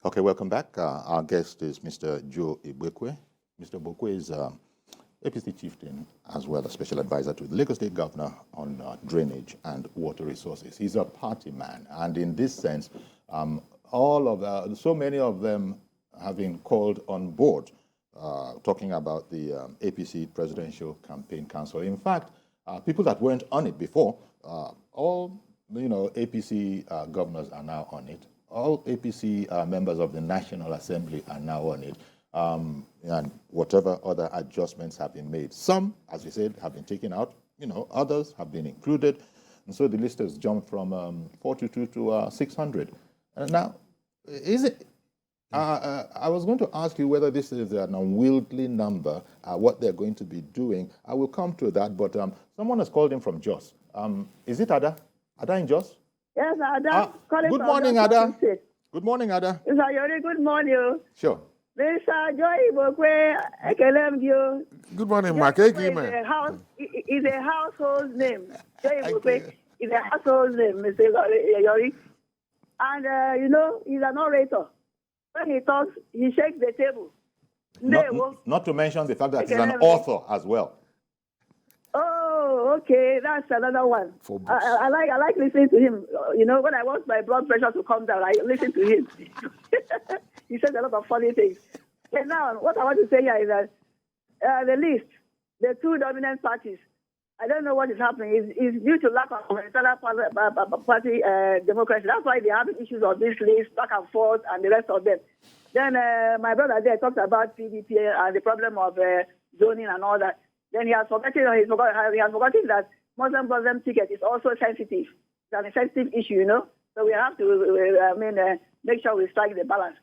Okay, welcome back. Our guest is Mr. Joe Igbokwe. Mr. Igbokwe is APC chieftain as well as special advisor to the Lagos State Governor on drainage and water resources. He's a party man, and in this sense, so many of them have been called on board talking about the APC Presidential Campaign Council. In fact, people that weren't on it before, all APC governors are now on it. All APC members of the National Assembly are now on it, and whatever other adjustments have been made. Some, as you said, have been taken out. Others have been included, and so the list has jumped from 422 to 600. Now, is it? I was going to ask you whether this is an unwieldy number, what they're going to be doing. I will come to that, but someone has called in from Jos. Is it Ada? Ada in Jos? Yes, Ada. Good morning, Ada. Good morning, Ada. Good morning. Sure. Mr. Joy Igbokwe, Ekelem. Good morning, Mark. It's a household name. Joy Igbokwe is a household name, Mr. Yori. And, he's an orator. When he talks, he shakes the table. Not to mention the fact that he's an author as well. Oh, okay, that's another one. I like listening to him. When I want my blood pressure to come down, I listen to him. He says a lot of funny things. And now, what I want to say here is that the list, the two dominant parties, I don't know what is happening. It's due to lack of internal party democracy. That's why they're having issues on this list, back and forth, and the rest of them. Then my brother there talked about PDP and the problem of zoning and all that. Then he has forgotten that Muslim ticket is also sensitive. It's a sensitive issue, So we have to, make sure we strike the balance.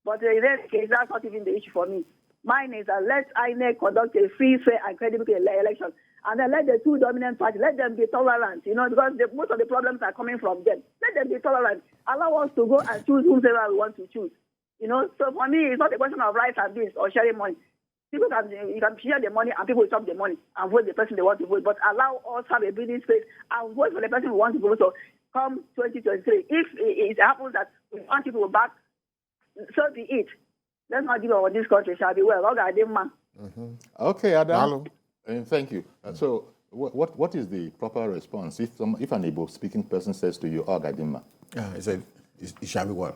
But in any case, that's not even the issue for me. Mine is that let INEC conduct a free, fair, and credible election. And then let the two dominant parties, let them be tolerant, because most of the problems are coming from them. Let them be tolerant. Allow us to go and choose whoever we want to choose. So for me, it's not a question of rice and beans or sharing money. You can share the money and people will chop the money and vote the person they want to vote. But allow us to have a breathing space and vote for the person we want to vote. So come 2023, if it happens that we want people back, so be it. Let's not give our this country shall be well. Okay, Adam. Thank you. So what is the proper response if an Igbo-speaking person says to you, Ogadima? He said, it shall be well.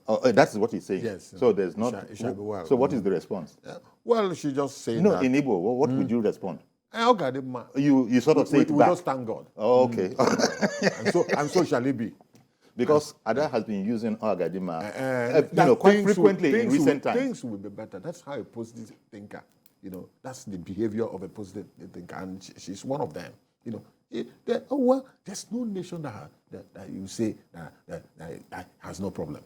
Oh, that's what he's saying. Yes. So there's not. It shall be well. So what is the response? Well, she just said that. In Igbo, what would you respond? You sort of say it we back. just thank God. Oh, okay. and so shall it be. Because Ada has been using Ogadima quite frequently in recent times. Things will be better. That's how a positive thinker, that's the behavior of a positive thinker, and she's one of them. There's no nation that you say that has no problem.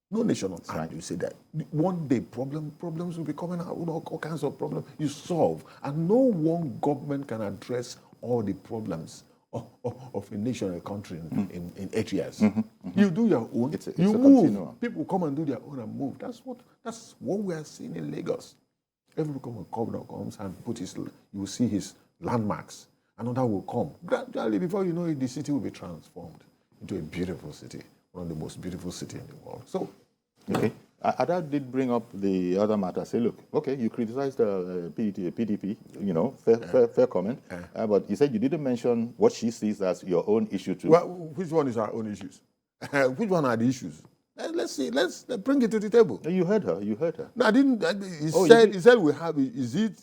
No nation on earth, you say that. One day, problems will be coming out, all kinds of problems you solve. And no one government can address all the problems of a nation or a country in 8 years. You do your own, it's you move. Continuum. People come and do their own and move. That's what we are seeing in Lagos. Every governor comes and you will see his landmarks. Another will come. Gradually, before you know it, the city will be transformed into a beautiful city. One of the most beautiful cities in the world. So, okay. Ada did bring up the other matter. Say, look, okay, you criticized PDP, fair comment. But you said you didn't mention what she sees as your own issue too. Well, which one is our own issues? Which one are the issues? Let's see. Let's bring it to the table. You heard her. No, I didn't. He said we have. Is it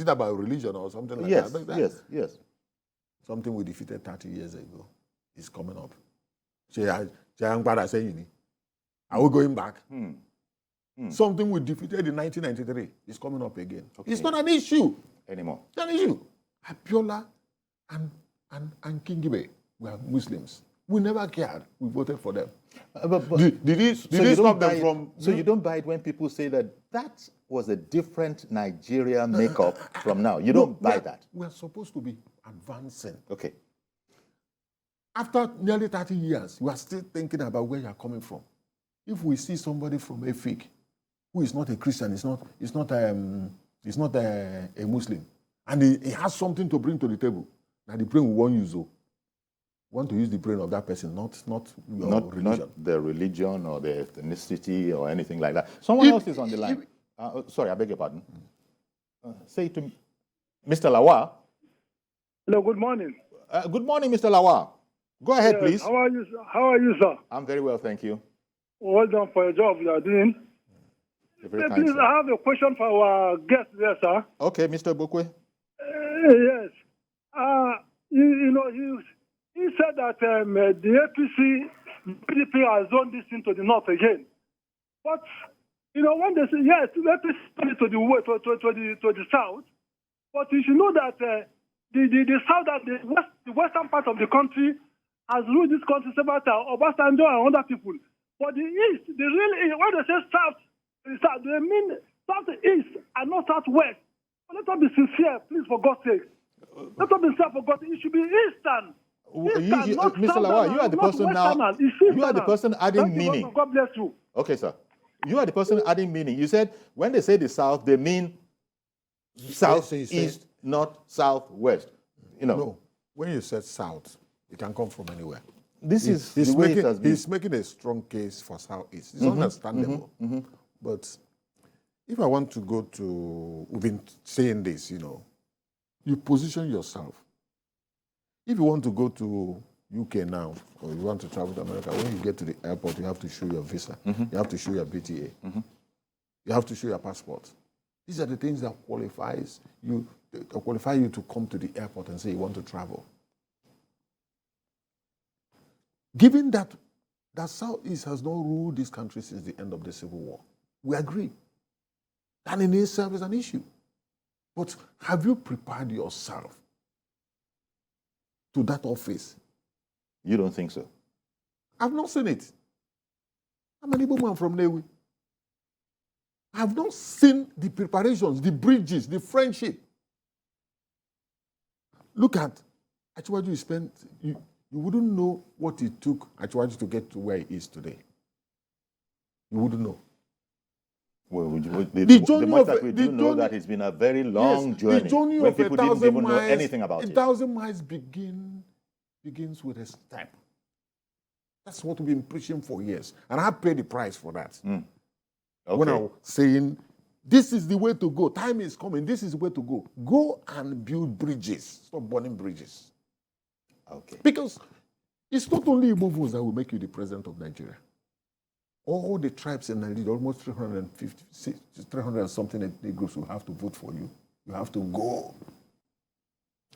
about religion or something like that? Yes. Something we defeated 30 years ago is coming up. Are we going back? Something we defeated in 1993 is coming up again. Okay. It's not an issue anymore. It's an issue. Abiola and Kingibe were Muslims. We never cared. We voted for them. Did he stop them from? So you don't buy it when people say that was a different Nigeria makeup from now. You don't buy that. We are supposed to be advancing. Okay. After nearly 30 years, we are still thinking about where you are coming from. If we see somebody from Efik who is not a Christian, is not a Muslim, and he has something to bring to the table, now the brain will want you so. want to use the brain of that person, not your religion. Not the religion or the ethnicity or anything like that. Someone else is on the line. Sorry, I beg your pardon. Say to me, Mr. Lawa. Hello, good morning. Good morning, Mr. Lawa. Go ahead, Yes, please. How are you, sir? How are you, sir? I'm very well, thank you. Well done for your job you are doing. You're very kind, Please, sir. I have a question for our guest there, sir. Okay, Mr. Igbokwe. Yes. He said that the APC, PDP has done this thing to the north again. But, when they say, yes, the APC done it to the south, but you should know that the south and the western part of the country has ruled this country several times, Obasanjo and other people. But the east, the real east, when they say south, they mean southeast and not southwest. But let us be sincere, please, for God's sake. Let us be sincere for God's sake. It should be eastern. Mr. Lawa, you are the person now. You are the person adding meaning. God bless you. Okay, sir. You are the person adding meaning. You said when they say the south, they mean southeast, not southwest. No, when you said south, it can come from anywhere. He's making a strong case for southeast. It's understandable. But if I want to go to, we've been saying this, you position yourself. If you want to go to UK now, or you want to travel to America, when you get to the airport, you have to show your visa. You have to show your BTA. You have to show your passport. These are the things that qualify you to come to the airport and say you want to travel. Given that Southeast has not ruled this country since the end of the Civil War, we agree. That in itself is an issue. But have you prepared yourself to that office? You don't think so? I've not seen it. I'm an Igbo man from Newi. I've not seen the preparations, the bridges, the friendship. Look at Achiwaju. You wouldn't know what it took Achiwaju to get to where he is today. You wouldn't know. Well, the much that we do know that it's been a very long journey. The journey when of people 1,000 didn't even miles, know anything about it. 1,000 miles begins with a step. That's what we've been preaching for years. And I paid the price for that. Okay. When I was saying, this is the way to go. Time is coming. This is the way to go. Go and build bridges. Stop burning bridges. Okay. Because it's not only Igbo votes that will make you the president of Nigeria. All the tribes in Nigeria, almost 300 and something ethnic groups will have to vote for you. You have to go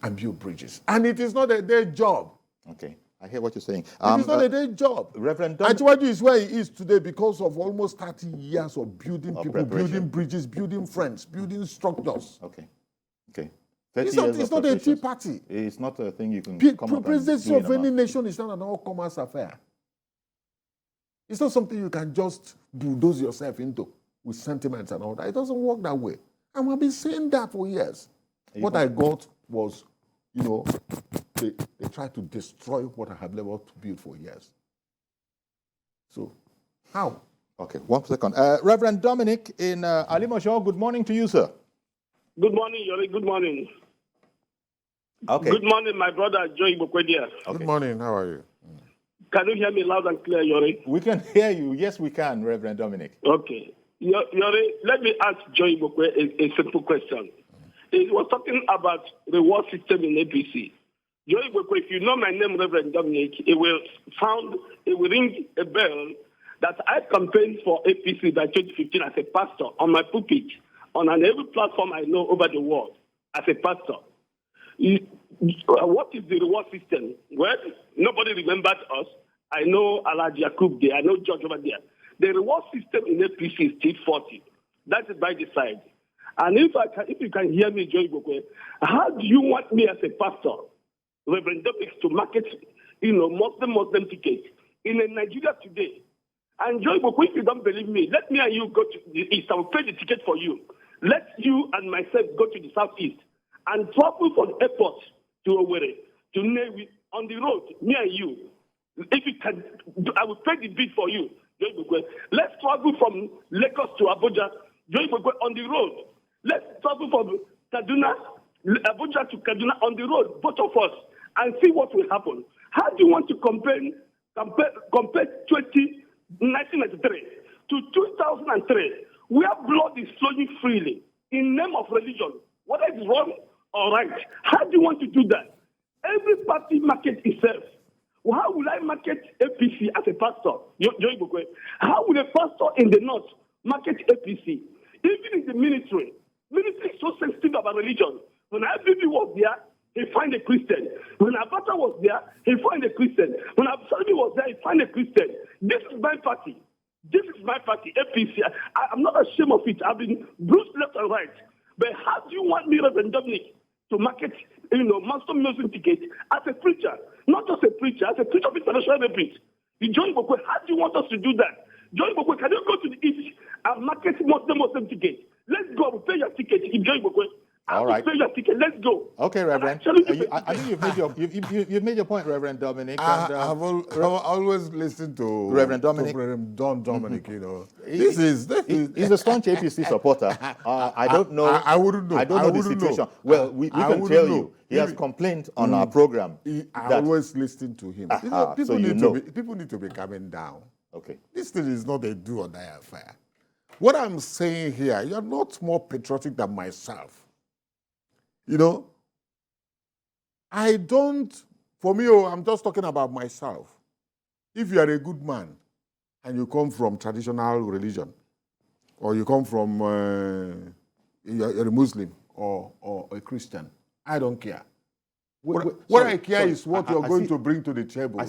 and build bridges. And it is not a day job. Okay. I hear what you're saying. It is not a day job. Reverend Achiwaju is where he is today because of almost 30 years of building people, building bridges, building friends, building structures. Okay. Okay. It's not a tea party. It's not a thing you can come up presidency and do of any nation is not an all-commerce affair. It's not something you can just bulldoze yourself into with sentiments and all that. It doesn't work that way. And we've been saying that for years. What I got was, they tried to destroy what I have leveled to build for years. So, how? Okay, 1 second. Reverend Dominic in Alimosho, good morning to you, sir. Good morning, Yori. Good morning. Okay. Good morning, my brother, Joe Igbokwe. Okay. Good morning. How are you? Can you hear me loud and clear, Yori? We can hear you. Yes, we can, Reverend Dominic. Okay. Yori, let me ask Joe Igbokwe a simple question. He was talking about the reward system in APC. Joe Igbokwe, if you know my name, Reverend Dominic, it will ring a bell that I campaigned for APC by 2015 as a pastor on my pulpit, on every platform I know over the world as a pastor. What is the reward system? Well, nobody remembered us. I know Alhaji Yakub there. I know George over there. The reward system in APC is still 40. That is by the side. And if you can hear me, Joe Igbokwe, how do you want me as a pastor, Reverend Dominic, to market, Muslim tickets in Nigeria today? And Joe Igbokwe, if you don't believe me, let me and you go to the east. I will pay the ticket for you. Let you and myself go to the southeast and travel from the airport to Owerri, to Newi, on the road, me and you. If you can, I will pay the bid for you, Joe Igbokwe. Let's travel from Lagos to Abuja, Joe Igbokwe, on the road. Let's travel from Abuja to Kaduna on the road, both of us, and see what will happen. How do you want to compare 1993 to 2003, where blood is flowing freely in name of religion? Whether it's wrong or right, how do you want to do that? Every party market itself. Well, how will I market APC as a pastor? Igbokwe? How will a pastor in the north market APC? Even in the military is so sensitive about religion. When IBB was there, he find a Christian. When Abata was there, he find a Christian. When Absalom was there, he find a Christian. This is my party. This is my party, APC. I'm not ashamed of it. I've been bruised left and right. But how do you want me, Reverend Dominic, to market, master music ticket as a preacher? Not just a preacher, as a preacher of international repeat. John Igbokwe, how do you want us to do that? John Igbokwe, can you go to the east and market Muslim ticket? Let's go. We'll pay your ticket. John Igbokwe. All right. Pay your ticket. Let's go. Okay, Reverend. I think you've made your point, Reverend Dominic. I've always listened to Reverend Dominic. To Reverend Don Dominic. You know, he's a staunch APC supporter. I don't know. I wouldn't know. I don't know the situation. Know. Well, we can tell you. He has complained on our program. I always listen to him. People need to be coming down. Okay. This thing is not a do or die affair. What I'm saying here, you're not more patriotic than myself. You know, for me, I'm just talking about myself. If you are a good man and you come from traditional religion, or you come from, you're a Muslim or a Christian, I don't care. What I care is what you're going to bring to the table.